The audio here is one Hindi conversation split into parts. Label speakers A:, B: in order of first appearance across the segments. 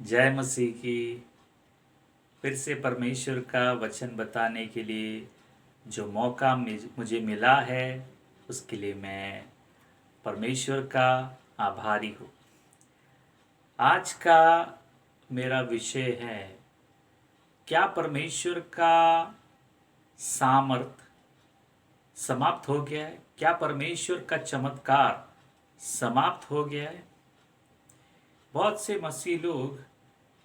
A: जय मसीह की। फिर से परमेश्वर का वचन बताने के लिए जो मौका मुझे मिला है, उसके लिए मैं परमेश्वर का आभारी हूँ। आज का मेरा विषय है, क्या परमेश्वर का सामर्थ समाप्त हो गया है? क्या परमेश्वर का चमत्कार समाप्त हो गया है? बहुत से मसीह लोग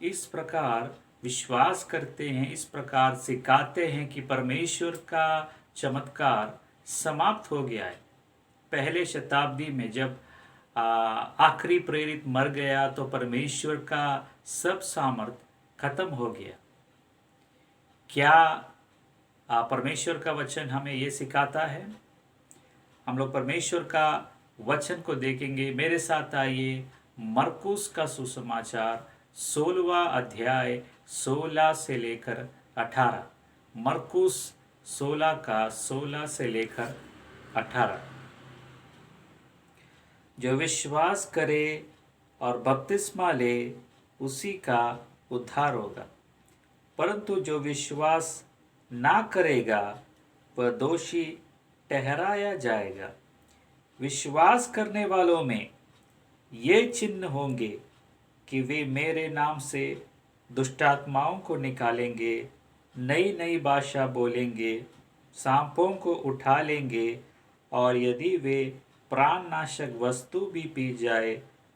A: इस प्रकार विश्वास करते हैं, इस प्रकार सिखाते हैं कि परमेश्वर का चमत्कार समाप्त हो गया है। पहले शताब्दी में जब आखिरी प्रेरित मर गया तो परमेश्वर का सब सामर्थ खत्म हो गया। क्या परमेश्वर का वचन हमें ये सिखाता है? हम लोग परमेश्वर का वचन को देखेंगे। मेरे साथ आइए, मरकुस का सुसमाचार 16वां अध्याय 16 से लेकर 18। मरकुस 16 का 16 से लेकर 18। जो विश्वास करे और बपतिस्मा ले, उसी का उद्धार होगा, परंतु जो विश्वास ना करेगा वह दोषी ठहराया जाएगा। विश्वास करने वालों में ये चिन्ह होंगे कि वे मेरे नाम से दुष्टात्माओं को निकालेंगे, नई नई भाषा बोलेंगे, सांपों को उठा लेंगे, और यदि वे प्राणनाशक वस्तु भी पी जाए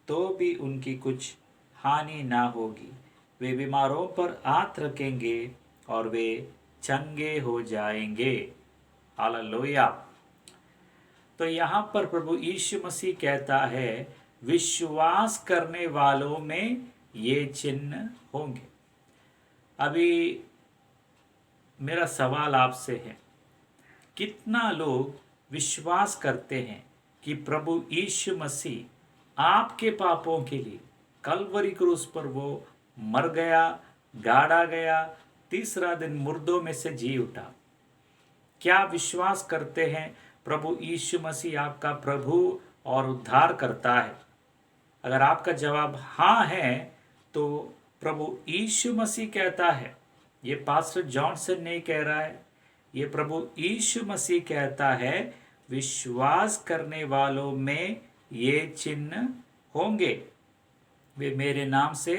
A: तो भी उनकी कुछ हानि ना होगी। वे बीमारों पर हाथ रखेंगे और वे चंगे हो जाएंगे। हालेलुया। तो यहाँ पर प्रभु यीशु मसीह कहता है, विश्वास करने वालों में ये चिन्ह होंगे। अभी मेरा सवाल आपसे है, कितना लोग विश्वास करते हैं कि प्रभु यीशु मसीह आपके पापों के लिए कलवरी क्रूस पर वो मर गया, गाड़ा गया, तीसरा दिन मुर्दों में से जी उठा? क्या विश्वास करते हैं प्रभु यीशु मसीह आपका प्रभु और उद्धार करता है? अगर आपका जवाब हाँ है तो प्रभु यीशु मसीह कहता है, ये पास्टर जॉनसन नहीं कह रहा है, ये प्रभु यीशु मसीह कहता है, विश्वास करने वालों में ये चिन्ह होंगे। वे मेरे नाम से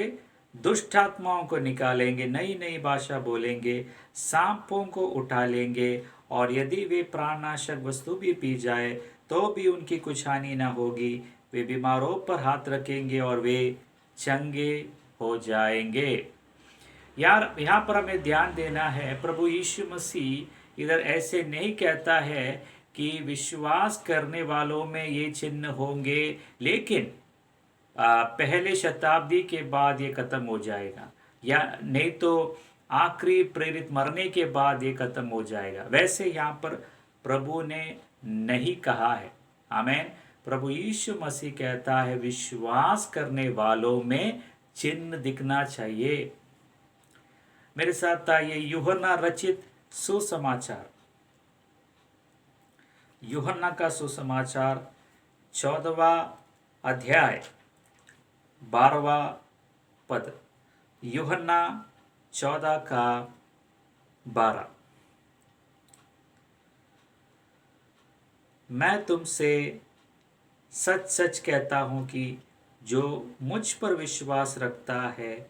A: दुष्ट आत्माओं को निकालेंगे, नई नई भाषा बोलेंगे, सांपों को उठा लेंगे, और यदि वे प्राणनाशक वस्तु भी पी जाए तो भी उनकी कुछ हानि न होगी। वे बीमारों पर हाथ रखेंगे और वे चंगे हो जाएंगे। यार, यहाँ पर हमें ध्यान देना है, प्रभु यीशु मसीह इधर ऐसे नहीं कहता है कि विश्वास करने वालों में ये चिन्ह होंगे, लेकिन पहले शताब्दी के बाद ये खत्म हो जाएगा, या नहीं तो आखिरी प्रेरित मरने के बाद ये खत्म हो जाएगा। वैसे यहाँ पर प्रभु ने नहीं कहा है। आमीन। प्रभु यीशु मसीह कहता है, विश्वास करने वालों में चिन्ह दिखना चाहिए। मेरे साथ आइए, यूहन्ना रचित सुसमाचार, यूहन्ना का सुसमाचार 14वां अध्याय 12वां पद। यूहन्ना 14 का 12। मैं तुमसे सच सच कहता हूँ कि जो मुझ पर विश्वास रखता है,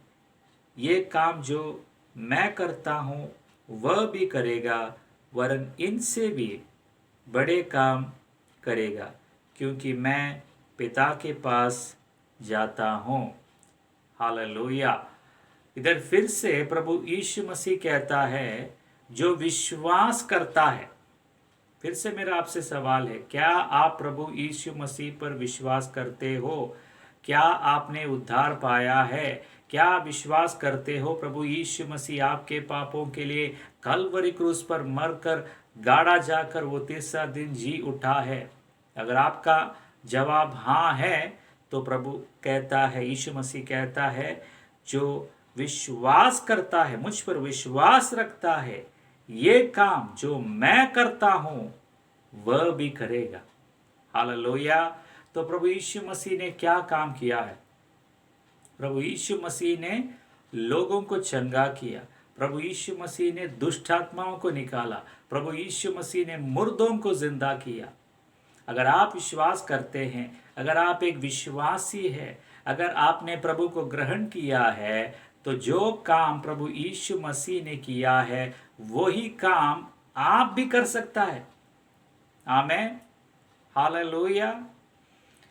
A: ये काम जो मैं करता हूँ वह भी करेगा, वरन इनसे भी बड़े काम करेगा, क्योंकि मैं पिता के पास जाता हूँ। हालेलुया। इधर फिर से प्रभु यीशु मसीह कहता है, जो विश्वास करता है। फिर से मेरा आपसे सवाल है, क्या आप प्रभु यीशु मसीह पर विश्वास करते हो? क्या आपने उद्धार पाया है? क्या विश्वास करते हो प्रभु यीशु मसीह आपके पापों के लिए कलवरी क्रूस पर मरकर गाड़ा जाकर वो तीसरा दिन जी उठा है? अगर आपका जवाब हाँ है तो प्रभु कहता है, यीशु मसीह कहता है, जो विश्वास करता है, मुझ पर विश्वास रखता है, ये काम जो मैं करता हूं वह भी करेगा। हालेलुया। तो प्रभु यीशु मसीह ने क्या काम किया है? प्रभु यीशु मसीह ने लोगों को चंगा किया। प्रभु यीशु मसीह ने दुष्ट आत्माओं को निकाला। प्रभु यीशु मसीह ने मुर्दों को जिंदा किया। अगर आप विश्वास करते हैं, अगर आप एक विश्वासी है, अगर आपने प्रभु को ग्रहण किया है, तो जो काम प्रभु यीशु मसीह ने किया है वही काम आप भी कर सकता है। आमेन, हालेलुया।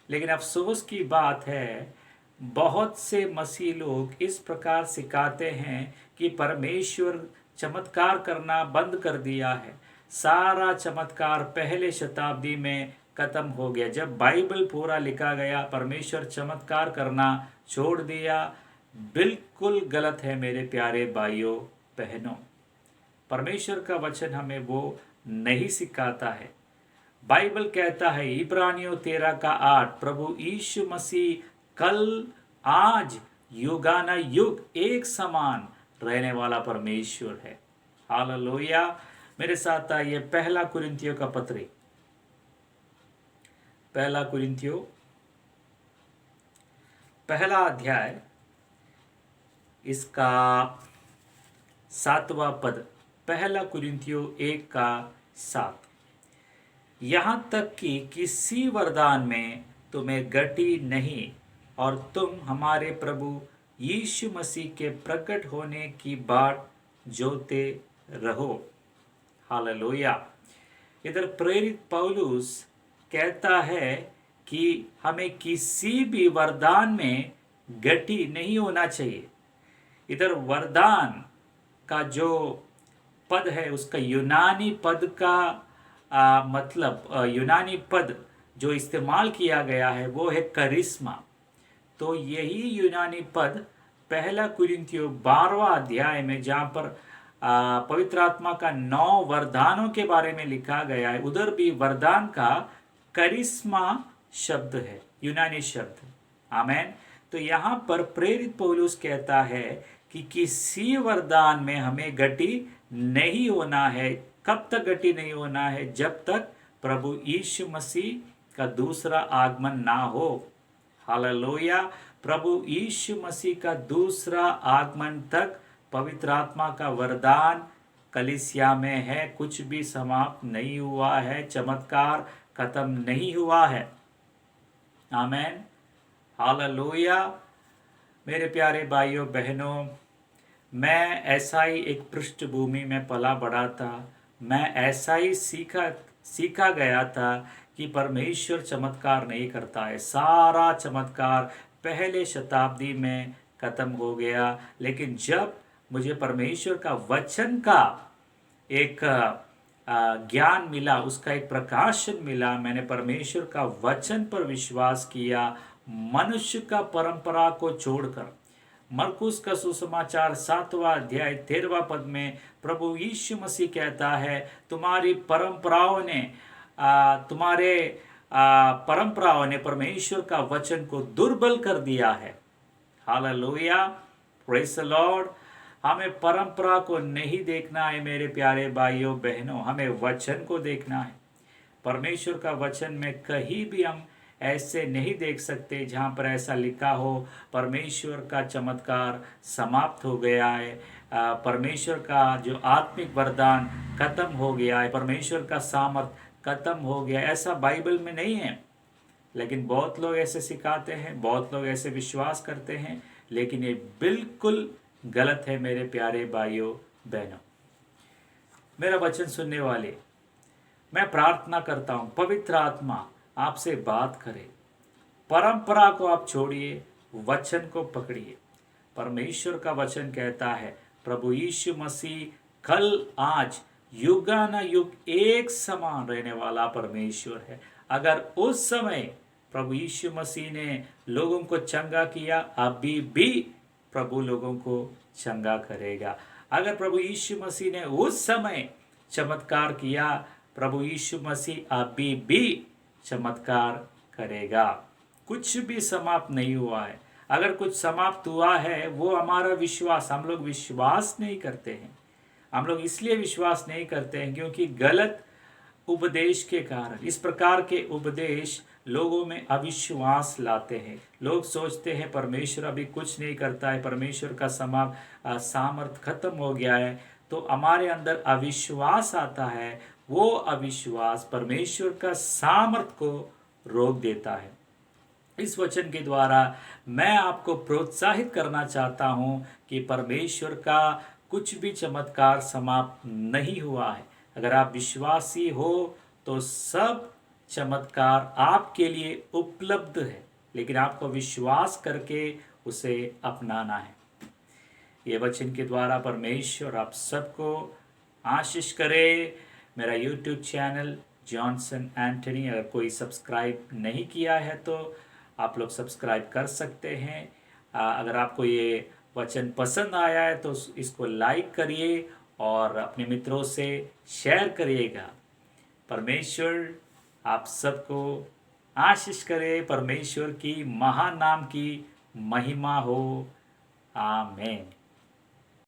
A: लेकिन अफसोस की बात है, बहुत से मसीह लोग इस प्रकार सिखाते हैं कि परमेश्वर चमत्कार करना बंद कर दिया है। सारा चमत्कार पहले शताब्दी में खत्म हो गया। जब बाइबल पूरा लिखा गया, परमेश्वर चमत्कार करना छोड़ दिया। बिल्कुल गलत है मेरे प्यारे भाइयों बहनों। परमेश्वर का वचन हमें वो नहीं सिखाता है। बाइबल कहता है इब्रानियों 13:8, प्रभु यीशु मसीह कल, आज, युगाना युग एक समान रहने वाला परमेश्वर है। हालेलुया। मेरे साथ आइए पहला कुरिन्थियों का पत्री, पहला कुरिन्थियों पहला अध्याय, इसका 7वां पद, पहला कुरिन्थियों 1:7। यहाँ तक कि किसी वरदान में तुम्हें गति नहीं, और तुम हमारे प्रभु यीशु मसीह के प्रकट होने की बाट जोते रहो। हालेलुया। इधर प्रेरित पौलुस कहता है कि हमें किसी भी वरदान में गति नहीं होना चाहिए। इधर वरदान का जो पद है, उसका यूनानी पद का मतलब यूनानी पद जो इस्तेमाल किया गया है वो है करिश्मा। तो यही यूनानी पद पहला कुरिन्थियों 12वां अध्याय में, जहाँ पर पवित्र आत्मा का 9 वरदानों के बारे में लिखा गया है, उधर भी वरदान का करिश्मा शब्द है, यूनानी शब्द। आमेन। तो यहाँ पर प्रेरित पौलुस कहता है कि किसी वरदान में हमें गति नहीं होना है। कब तक गति नहीं होना है? जब तक प्रभु यीशु मसीह का दूसरा आगमन ना हो। हालेलुया। प्रभु यीशु मसीह का दूसरा आगमन तक पवित्र आत्मा का वरदान कलीसिया में है, कुछ भी समाप्त नहीं हुआ है, चमत्कार खत्म नहीं हुआ है। आमेन, हालेलुया। मेरे प्यारे भाइयों बहनों, मैं ऐसा ही एक पृष्ठभूमि में पला बढ़ा था। मैं ऐसा ही सीखा गया था कि परमेश्वर चमत्कार नहीं करता है। सारा चमत्कार पहले शताब्दी में खत्म हो गया। लेकिन जब मुझे परमेश्वर का वचन का एक ज्ञान मिला, उसका एक प्रकाशन मिला, मैंने परमेश्वर का वचन पर विश्वास किया, मनुष्य का परंपरा को छोड़कर। मरकुस का सुसमाचार 7वां अध्याय 13वां पद में प्रभु यीशु मसीह कहता है, तुम्हारी परंपराओं ने परमेश्वर का वचन को दुर्बल कर दिया है। Hallelujah, praise the Lord. हमें परंपरा को नहीं देखना है मेरे प्यारे भाइयों बहनों, हमें वचन को देखना है। परमेश्वर का वचन में कहीं भी हम ऐसे नहीं देख सकते जहाँ पर ऐसा लिखा हो परमेश्वर का चमत्कार समाप्त हो गया है, परमेश्वर का जो आत्मिक वरदान खत्म हो गया है, परमेश्वर का सामर्थ खत्म हो गया। ऐसा बाइबल में नहीं है। लेकिन बहुत लोग ऐसे सिखाते हैं, बहुत लोग ऐसे विश्वास करते हैं, लेकिन ये बिल्कुल गलत है मेरे प्यारे भाइयों बहनों। मेरा वचन सुनने वाले, मैं प्रार्थना करता हूँ पवित्र आत्मा आपसे बात करे। परंपरा को आप छोड़िए, वचन को पकड़िए। परमेश्वर का वचन कहता है प्रभु यीशु मसीह कल, आज, युगाना युग एक समान रहने वाला परमेश्वर है। अगर उस समय प्रभु यीशु मसीह ने लोगों को चंगा किया, अभी भी प्रभु लोगों को चंगा करेगा। अगर प्रभु यीशु मसीह ने उस समय चमत्कार किया, प्रभु यीशु मसीह अभी भी चमत्कार करेगा। कुछ भी समाप्त नहीं हुआ है। अगर कुछ समाप्त हुआ है, वो हमारा विश्वास, हम लोग विश्वास नहीं करते हैं। हम लोग इसलिए विश्वास नहीं करते हैं क्योंकि गलत उपदेश के कारण। इस प्रकार के उपदेश लोगों में अविश्वास लाते हैं। लोग सोचते हैं परमेश्वर अभी कुछ नहीं करता है, परमेश्वर का सामर्थ खत्म हो गया है, तो हमारे अंदर अविश्वास आता है। वो अविश्वास परमेश्वर का सामर्थ को रोक देता है। इस वचन के द्वारा मैं आपको प्रोत्साहित करना चाहता हूं कि परमेश्वर का कुछ भी चमत्कार समाप्त नहीं हुआ है। अगर आप विश्वासी हो तो सब चमत्कार आपके लिए उपलब्ध है, लेकिन आपको विश्वास करके उसे अपनाना है। ये वचन के द्वारा परमेश्वर आप सबको आशीष करे। मेरा यूट्यूब चैनल जॉनसन एंटनी, अगर कोई सब्सक्राइब नहीं किया है तो आप लोग सब्सक्राइब कर सकते हैं। अगर आपको ये वचन पसंद आया है तो इसको लाइक करिए और अपने मित्रों से शेयर करिएगा। परमेश्वर आप सबको आशीष करे। परमेश्वर की महान नाम की महिमा हो। आमीन।